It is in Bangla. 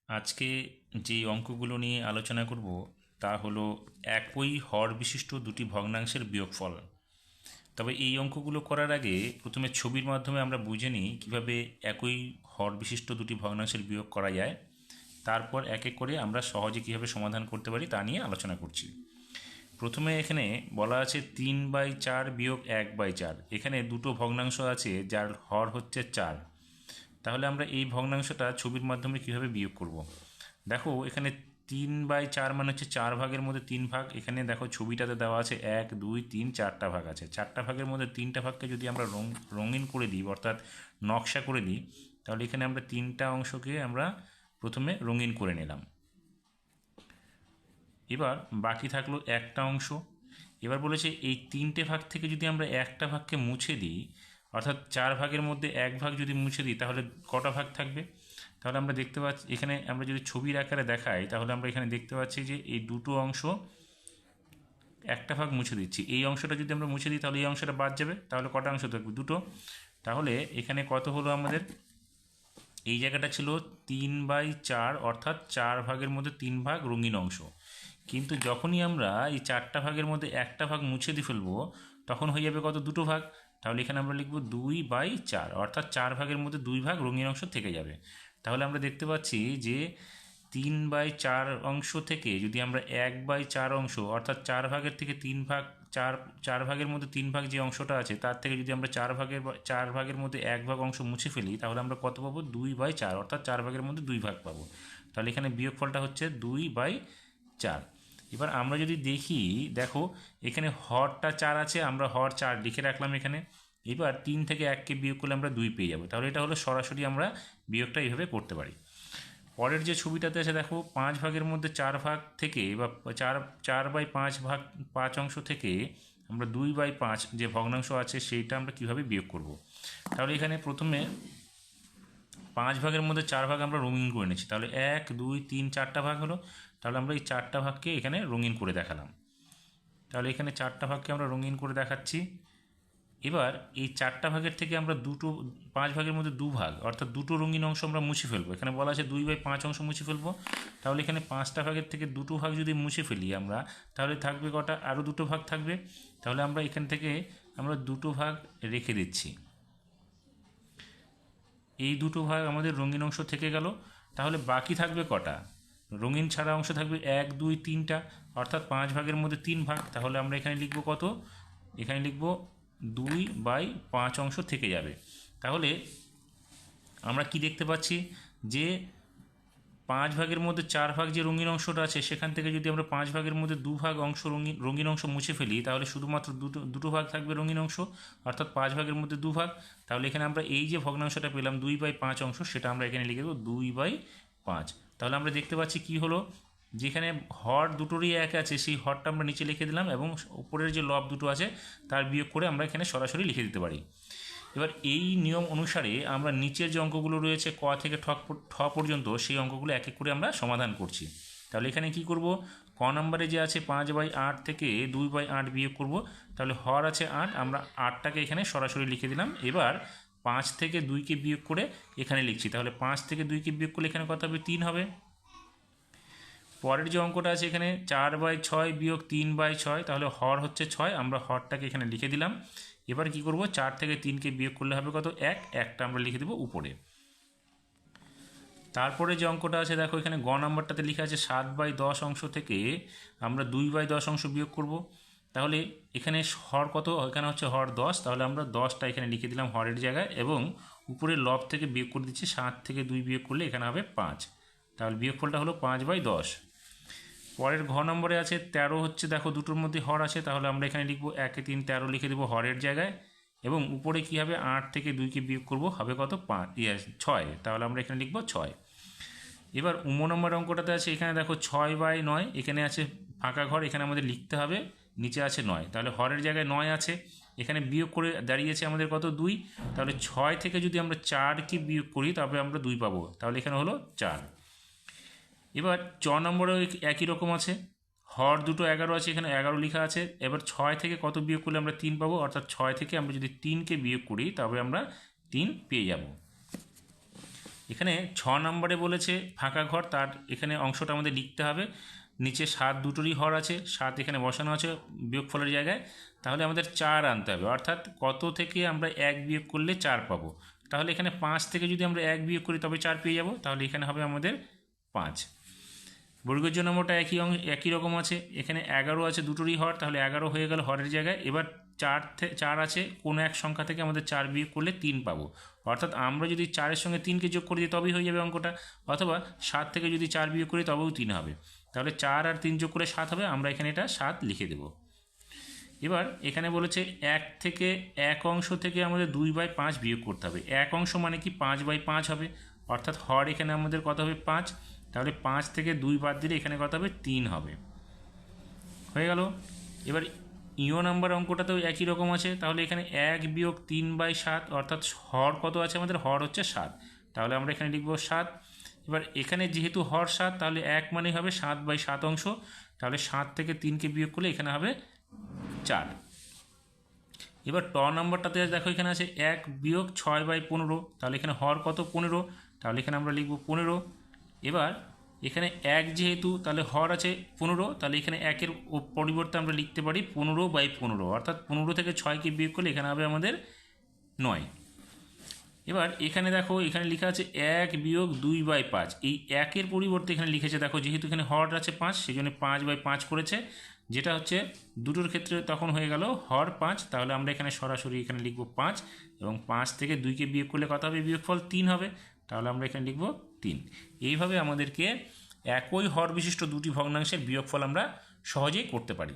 আজকে যে অঙ্কগুলো নিয়ে আলোচনা করব তা হলো একই হর বিশিষ্ট দুটি ভগ্নাংশের বিয়োগফল। তবে এই অঙ্কগুলো করার আগে প্রথমে ছবির মাধ্যমে আমরা বুঝে নিই কীভাবে একই হর বিশিষ্ট দুটি ভগ্নাংশের বিয়োগ করা যায়, তারপর এক এক করে আমরা সহজে কীভাবে সমাধান করতে পারি তা নিয়ে আলোচনা করছি। প্রথমে এখানে বলা আছে 3/4 বিয়োগ 1/4। এখানে দুটো ভগ্নাংশ আছে যার হর হচ্ছে 4। তাহলে আমরা এই ভগ্নাংশটা ছবির মাধ্যমে কীভাবে বিয়োগ করব। দেখো এখানে 3/4 মানে হচ্ছে 4 ভাগের মধ্যে 3 ভাগ। এখানে দেখো ছবিটাতে দেওয়া আছে 1 2 3 4টা ভাগ আছে। 4টা ভাগের মধ্যে 3টা ভাগকে যদি আমরা রঙিন করে দিই, অর্থাৎ নকশা করে দিই, তাহলে এখানে আমরা 3টা অংশকে আমরা প্রথমে রঙিন করে নিলাম। এবার বাকি থাকলো একটা অংশ। এবার বলেছে এই 3টে ভাগ থেকে যদি আমরা একটা ভাগকে মুছে দিই, অর্থাৎ 4 ভাগের মধ্যে 1 ভাগ যদি মুছে দিই, তাহলে কটা ভাগ থাকবে? তাহলে আমরা দেখতে পাচ্ছি এখানে আমরা যদি ছবির আকারে দেখাই, তাহলে আমরা এখানে দেখতে পাচ্ছি যে এই দুটো অংশ একটা ভাগ মুছে দিচ্ছি। এই অংশটা যদি আমরা মুছে দিই তাহলে এই অংশটা বাদ যাবে, তাহলে কটা অংশ থাকবে? দুটো। তাহলে এখানে কত হলো আমাদের? এই জায়গাটা ছিল 3/4, অর্থাৎ 4 ভাগের মধ্যে 3 ভাগ রঙিন অংশ। কিন্তু যখনই আমরা এই 4টা ভাগের মধ্যে একটা ভাগ মুছে দিয়ে ফেলবো, তখন হয়ে যাবে কত? দুটো ভাগ। তাহলে এখানে আমরা লিখব 2/4, অর্থাৎ 4 ভাগের মধ্যে 2 ভাগ রঙিন অংশ থেকে যাবে। তাহলে আমরা দেখতে পাচ্ছি যে 3/4 অংশ থেকে যদি আমরা 1/4 অংশ, অর্থাৎ 4 ভাগের থেকে 3 ভাগ, চার ভাগের মধ্যে 3 ভাগ যে অংশটা আছে তার থেকে যদি আমরা 4 ভাগের মধ্যে 1 ভাগ অংশ মুছে ফেলি, তাহলে আমরা কত পাবো? 2/4, অর্থাৎ 4 ভাগের মধ্যে 2 ভাগ পাবো। তাহলে এখানে বিয়োগফলটা হচ্ছে 2/4। এবার আমরা যদি দেখি, দেখো এখানে হরটা 4 আছে, আমরা হর 4 লিখে রাখলাম এখানে। এবার 3 থেকে 1কে বিয়োগ করলে আমরা 2 পেয়ে যাবো। তাহলে এটা হলো সরাসরি আমরা বিয়োগটা এইভাবে করতে পারি। পরের যে ছবিটাতে আছে দেখো 5 ভাগের মধ্যে 4 ভাগ থেকে বা 4/5 ভাগ 5 অংশ থেকে আমরা 2/5 যে ভগ্নাংশ আছে সেইটা আমরা কীভাবে বিয়োগ করব। তাহলে এখানে প্রথমে 5 ভাগের মধ্যে 4 ভাগ আমরা রঙিন করে নিচ্ছি। তাহলে 1 2 3 4টা ভাগ হলো। তাহলে আমরা এই 4টা ভাগকে এখানে রঙিন করে দেখালাম। তাহলে এখানে 4টা ভাগকে আমরা রঙিন করে দেখাচ্ছি। এবার এই 4টা ভাগের থেকে আমরা 5 ভাগের মধ্যে 2 ভাগ, অর্থাৎ দুটো রঙিন অংশ আমরা মুছে ফেলবো। এখানে বলা আছে 2/5 অংশ মুছে ফেলবো। তাহলে এখানে 5টা ভাগের থেকে দুটো ভাগ যদি মুছে ফেলি আমরা, তাহলে থাকবে কটা? আরও দুটো ভাগ থাকবে। তাহলে আমরা এখান থেকে আমরা দুটো ভাগ রেখে দিচ্ছি। এই দুটো ভাগ আমাদের রঙিন অংশ থেকে গেল। তাহলে বাকি থাকবে কটা? রঙিন ছাড়া অংশ থাকবে 1 2 3টা, অর্থাৎ 5 ভাগের মধ্যে 3 ভাগ। তাহলে আমরা এখানে লিখব কত? এখানে লিখব 2/5 অংশ থেকে যাবে। তাহলে আমরা কি দেখতে পাচ্ছি যে 5 ভাগের মধ্যে 4 ভাগ যে রঙিন অংশটা আছে, সেখান থেকে যদি আমরা 5 ভাগের মধ্যে 2 ভাগ অংশ রঙিন অংশ মুছে ফেলি, তাহলে শুধুমাত্র দুটো ভাগ থাকবে রঙিন অংশ, অর্থাৎ 5 ভাগের মধ্যে 2 ভাগ। তাহলে এখানে আমরা এই যে ভগ্নাংশটা পেলাম 2/5 অংশ, সেটা আমরা এখানে লিখে দেবো 2/5। তাহলে আমরা দেখতে পাচ্ছি কি হলো, যেখানে হর দুটোরই এক আছে সেই হরটা আমরা নিচে লিখে দিলাম, এবং উপরের যে লব দুটো আছে তার বিয়োগ করে আমরা এখানে সরাসরি লিখে দিতে পারি। এবার এই নিয়ম অনুসারে আমরা নিচের যে অঙ্কগুলো রয়েছে ক থেকে ঠ পর্যন্ত, সেই অঙ্কগুলো এক এক করে আমরা সমাধান করছি। তাহলে এখানে কি করব? ক নম্বরে যে আছে 5/8 থেকে 2/8 বিয়োগ করব। তাহলে হর আছে 8, আমরা 8টাকে এখানে সরাসরি লিখে দিলাম। এবার 5 থেকে 2কে বিয়োগ করে এখানে লিখছি। তাহলে 5 থেকে 2কে বিয়োগ করলে এখানে কত হবে? 3 হবে। পরের যে অঙ্কটা আছে এখানে 4/6 বিয়োগ 3/6, তাহলে হর হচ্ছে 6, আমরা হরটাকে এখানে লিখে দিলাম। এবার কি করব? 4 থেকে 3কে বিয়োগ করলে হবে কত? 1, একটা আমরা লিখে দেবো উপরে। তারপরে যে অঙ্কটা আছে দেখো এখানে গ নাম্বারটাতে লেখা আছে 7/10 অংশ থেকে আমরা 2/10 অংশ বিয়োগ করব। তাহলে এখানে হর কত? এখানে হচ্ছে হর 10, তাহলে আমরা 10টা এখানে লিখে দিলাম হরের জায়গায়, এবং উপরে লব থেকে বিয়োগ করে দিচ্ছি। 7 থেকে 2 বিয়োগ করলে এখানে হবে 5। তাহলে বিয়োগফলটা হলো 5/10। পরের ঘ নম্বরে আছে 13, হচ্ছে দেখো দুটোর মধ্যে হর আছে, তাহলে আমরা এখানে লিখবো 1 3 13 লিখে দেবো হরের জায়গায়, এবং উপরে কি হবে? 8 থেকে 2কে বিয়োগ করব, হবে কত? 6, তাহলে আমরা এখানে লিখবো 6। এবার নম্বর অঙ্কটাতে আছে এখানে দেখো 6/9, এখানে আছে ফাঁকা ঘর, এখানে আমাদের লিখতে হবে, নিচে আছে 9, তাহলে হরের জায়গায় 9 আছে, এখানে বিয়োগ করে দাঁড়িয়েছে আমাদের কত? 2। তাহলে 6 থেকে যদি আমরা 4কে বিয়োগ করি তবে আমরা 2 পাবো, তাহলে এখানে হলো 4। এবার নম্বরেও একই রকম আছে, হর দুটো 11 আছে, এখানে 11 লেখা আছে। এবার 6 থেকে কত বিয়োগ করলে আমরা 3 পাবো, অর্থাৎ 6 থেকে আমরা যদি 3কে বিয়োগ করি তবে আমরা 3 পেয়ে যাব। এখানে 6 নম্বরে বলেছে ফাঁকা ঘর, তার এখানে অংশটা আমাদের লিখতে হবে। নিচে 7 দুটোরই হর আছে, 7 এখানে বসানো আছে বিয়োগফলের জায়গায়। তাহলে আমাদের 4 আনতে হবে, অর্থাৎ কত থেকে আমরা 1 বিয়োগ করলে 4 পাবো। তাহলে এখানে 5 থেকে যদি আমরা 1 বিয়োগ করি তবে 4 পেয়ে যাব। তাহলে এখানে হবে আমাদের 5। বর্গের জন্য নম্বরটা একই রকম আছে। এখানে 11 আছে দুটোরই হর, তাহলে 11 হয়ে গেল হরের জায়গায়। এবার 4 আছে, কোনো এক সংখ্যা থেকে আমাদের 4 বিয়োগ করলে 3 পাবো। অর্থাৎ আমরা যদি 4-এর সঙ্গে 3কে যোগ করে দিই তবেই হয়ে যাবে অঙ্কটা, অথবা 7 থেকে যদি 4 বিয়োগ করি তবেও 3 হবে। তাহলে 4 আর 3 যোগ করে 7 হবে, আমরা এখানে এটা 7 লিখে দেব। এবার এখানে বলেছে 1 থেকে 1 অংশ থেকে আমাদের 2/5 বিয়োগ করতে হবে। 1 অংশ মানে কি 5/5 হবে, অর্থাৎ হর এখানে আমাদের কত হবে 5। তাহলে 5 থেকে 2 বাদ দিলে এখানে কত হবে 3 হবে, হয়ে গেল। এবার ইও নাম্বার অঙ্কটাতেও একই রকম আছে। তাহলে এখানে 1 বিয়োগ 3/7, অর্থাৎ হর কত আছে আমাদের, হর হচ্ছে 7। তাহলে আমরা এখানে লিখব 7। এবার এখানে যেহেতু হর 7, তাহলে 1 মানেই হবে 7/7 অংশ। তাহলে 7 থেকে 3কে বিয়োগ করলে এখানে হবে 4। এবার ট নাম্বারটাতে দেখো এখানে আছে 1 বিয়োগ 6/15, তাহলে এখানে হর কত 15, তাহলে এখানে আমরা লিখব 15। এবার এখানে 1 যেহেতু, তাহলে হর আছে 15, তাহলে এখানে 1-এর পরিবর্তে আমরা লিখতে পারি 15/15, অর্থাৎ 15 থেকে 6কে বিয়োগ করলে এখানে হবে আমাদের 9। এবার এখানে দেখো এখানে লেখা আছে 1 বিয়োগ 2/5, এই 1-এর পরিবর্তে এখানে লিখেছে দেখো, যেহেতু এখানে হর আছে 5 সেই জন্য 5/5 করেছে, যেটা হচ্ছে দুটোর ক্ষেত্রে তখন হয়ে গেল হর 5। তাহলে আমরা এখানে সরাসরি এখানে লিখব 5, এবং 5 থেকে 2কে বিয়োগ করলে কত হবে, বিয়োগফল 3 হবে। তাহলে আমরা এখানে লিখব 3। এইভাবে আমাদেরকে একই হর বিশিষ্ট দুটি ভগ্নাংশের বিয়োগফল আমরা সহজেই করতে পারি।